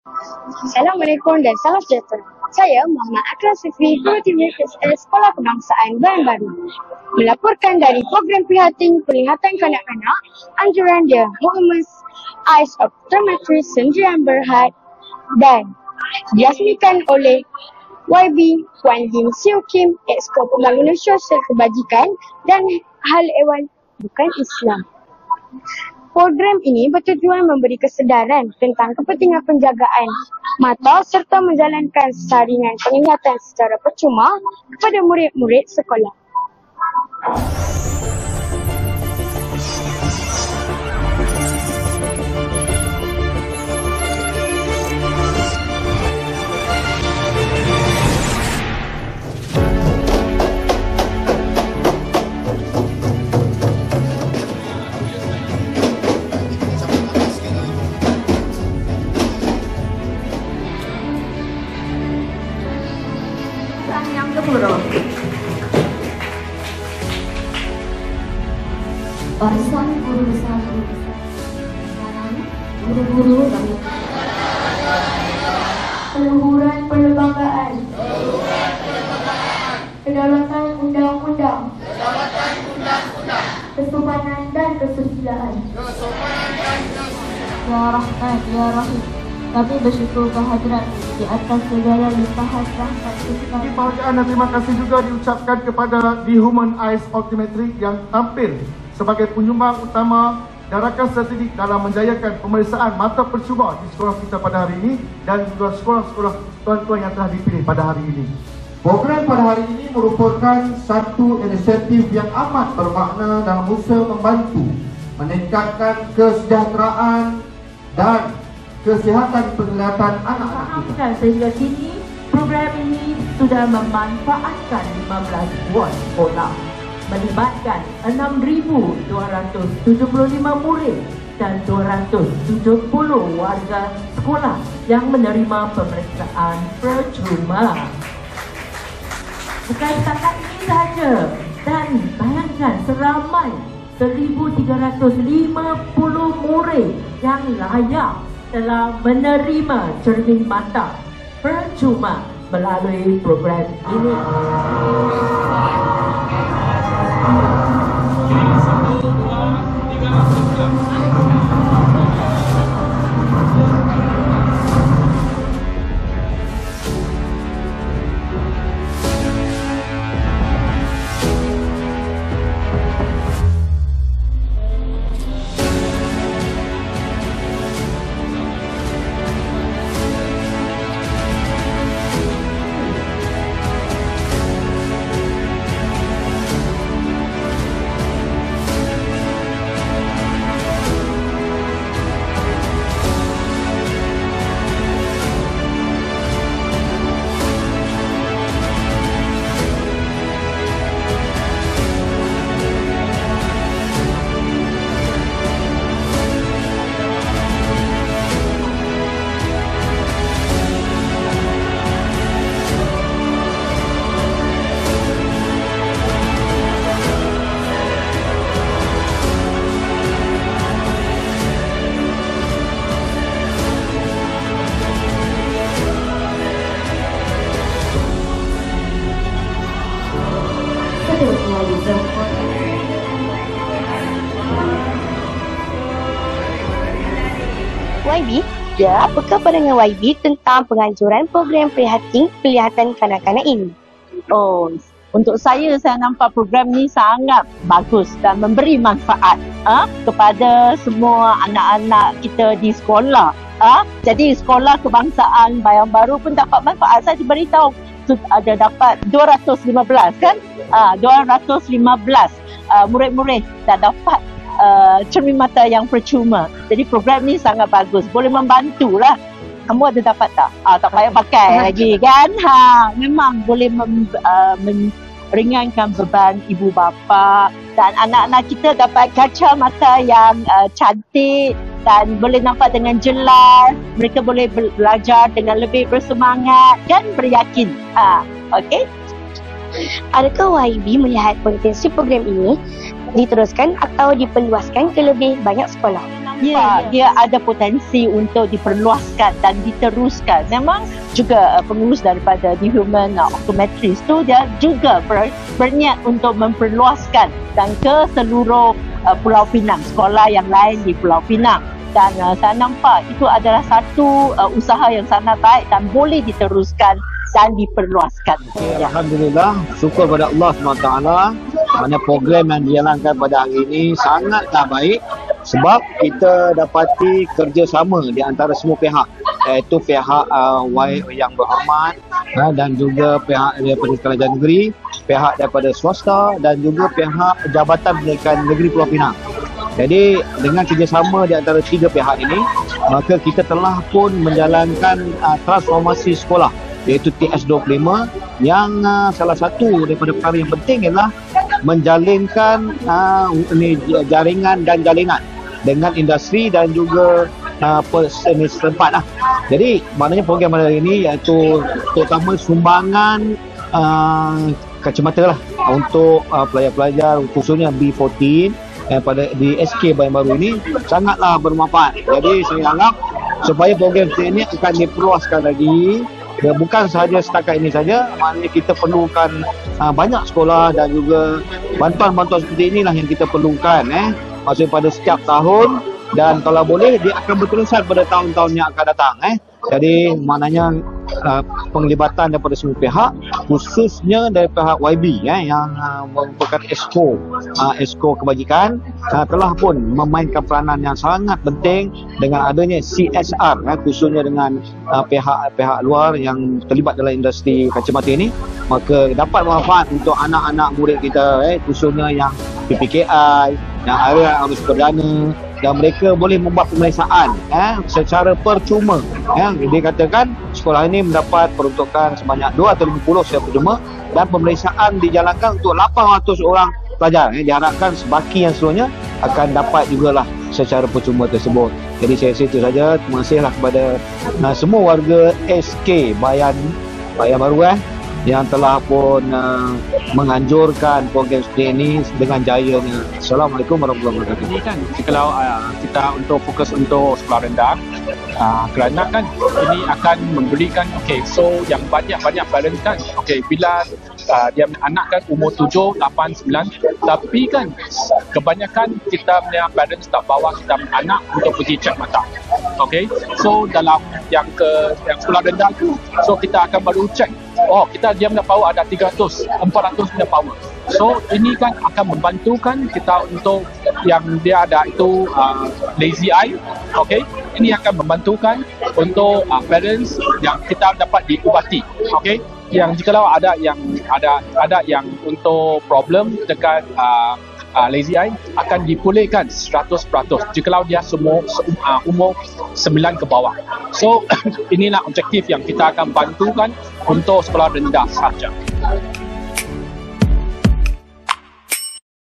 Assalamualaikum dan salam sejahtera. Saya Muhammad Akram Sifri, Guru TV PSS Sekolah Kebangsaan Bayan Baru, melaporkan dari program prihatin penglihatan kanak-kanak anjuran The Women's Eyes Optometry Sdn Berhad dan diasmikan oleh YB Puan Lim Siew Kim, Exko Pembangunan Sosial Kebajikan dan Hal Ehwal Bukan Islam. Program ini bertujuan memberi kesedaran tentang kepentingan penjagaan mata serta menjalankan saringan penglihatan secara percuma kepada murid-murid sekolah. Yang ke-10. Barisan guru besar sekarang guru-guru bagi peluhuran perlembagaan, kedaulatan undang-undang, kesopanan dan kesusilaan. Ya Rahman, Ya Rahim, kami bersyukur kehadiran di atas segala limpahan rahmat kesukaan. Kebahagiaan dan terima kasih juga diucapkan kepada The Human Eyes Optometry yang tampil sebagai penyumbang utama dan rakan strategik dalam menjayakan pemeriksaan mata percuma di sekolah kita pada hari ini dan juga sekolah-sekolah tuan-tuan yang telah dipilih pada hari ini. Program pada hari ini merupakan satu inisiatif yang amat bermakna dalam usaha membantu meningkatkan kesejahteraan dan kesihatan penglihatan anak-anak kita. Sehingga kini program ini sudah memanfaatkan 15 buah sekolah, melibatkan 6,275 murid dan 270 warga sekolah yang menerima pemeriksaan percuma. Bukan setakat ini sahaja, dan bayangkan seramai 1,350 murid yang layak telah menerima cermin mata percuma melalui program ini. YB, ya, apakah pandangan YB tentang penganjuran program prihatin penglihatan kanak-kanak ini? Oh, untuk saya nampak program ni sangat bagus dan memberi manfaat kepada semua anak-anak kita di sekolah. Jadi sekolah kebangsaan Bayan Baru pun dapat manfaat. Saya diberitahu ada dapat 215 kan? 215 murid-murid dah dapat cermin mata yang percuma. Jadi program ni sangat bagus, boleh membantu lah. Kamu ada dapat tak? Tak payah pakai lagi kan? Memang boleh meringankan beban ibu bapa dan anak-anak kita dapat kaca mata yang cantik dan boleh nampak dengan jelas. Mereka boleh belajar dengan lebih bersemangat dan beryakin. Okey. Adakah YB melihat potensi program ini diteruskan atau diperluaskan ke lebih banyak sekolah? nampak dia ada potensi untuk diperluaskan dan diteruskan. Memang juga pengurus daripada The Human Optometrist tu dia juga berniat untuk memperluaskan dan ke seluruh Pulau Pinang, sekolah yang lain di Pulau Pinang. Dan saya nampak itu adalah satu usaha yang sangat baik dan boleh diteruskan dan diperluaskan. Alhamdulillah, syukur pada Allah SWT. Mana program yang dijalankan pada hari ini sangatlah baik sebab kita dapati kerjasama di antara semua pihak, iaitu pihak yang berhormat dan juga pihak daripada Kerajaan Negeri, pihak daripada swasta dan juga pihak Jabatan Pendidikan Negeri Pulau Pinang. Jadi dengan kerjasama di antara tiga pihak ini, maka kita telah pun menjalankan transformasi sekolah, iaitu TS25, yang salah satu daripada perkara yang penting ialah menjalinkan jaringan dan jalinan dengan industri dan juga setempat lah. Jadi maknanya program pada hari ini iaitu terutama sumbangan kacamata lah untuk pelajar-pelajar khususnya B14 pada di SK Bayan-Baru ini sangatlah bermanfaat. Jadi saya anggap supaya program ini akan diperluaskan lagi. Bukan sahaja setakat ini saja, maknanya kita perlukan banyak sekolah dan juga bantuan-bantuan seperti inilah yang kita perlukan maksudnya pada setiap tahun, dan kalau boleh dia akan berterusan pada tahun-tahun yang akan datang. Jadi maknanya penglibatan daripada semua pihak, khususnya dari pihak YB yang merupakan Esko Kebajikan, telah pun memainkan peranan yang sangat penting dengan adanya CSR, khususnya dengan pihak-pihak luar yang terlibat dalam industri kacamata ini, maka dapat bermanfaat untuk anak-anak murid kita, khususnya yang PPKI, yang area arus perdana, dan mereka boleh membuat pemeriksaan secara percuma. Dikatakan sekolah ini mendapat peruntukan sebanyak 250 secara percuma dan pemeriksaan dijalankan untuk 800 orang pelajar. Diharapkan sebaki yang seluruhnya akan dapat jugalah secara percuma tersebut. Jadi saya rasa itu saja. Terima kasihlah kepada semua warga SK Bayan-Baru yang telah pun menganjurkan program seperti ini dengan jayanya. Assalamualaikum warahmatullahi wabarakatuh. Ini kan kalau kita untuk fokus untuk sekolah rendah, kerana kan ini akan memberikan so yang banyak-banyak balance kan. Bila dia anak kan umur 7, 8, 9, tapi kan kebanyakan kita punya parents tak bawa kita anak untuk pergi cek mata. So dalam yang sekolah rendah tu, so kita akan baru cek, dia punya power ada 300, 400 punya power. So ini kan akan membantukan kita untuk yang dia ada itu lazy eye. Ini akan membantukan untuk parents yang kita dapat diubati. Yang jikalau ada yang untuk problem dekat lazy eye akan dipulihkan 100% jikalau dia semua umur 9 ke bawah. So inilah objektif yang kita akan bantukan untuk sekolah rendah sahaja.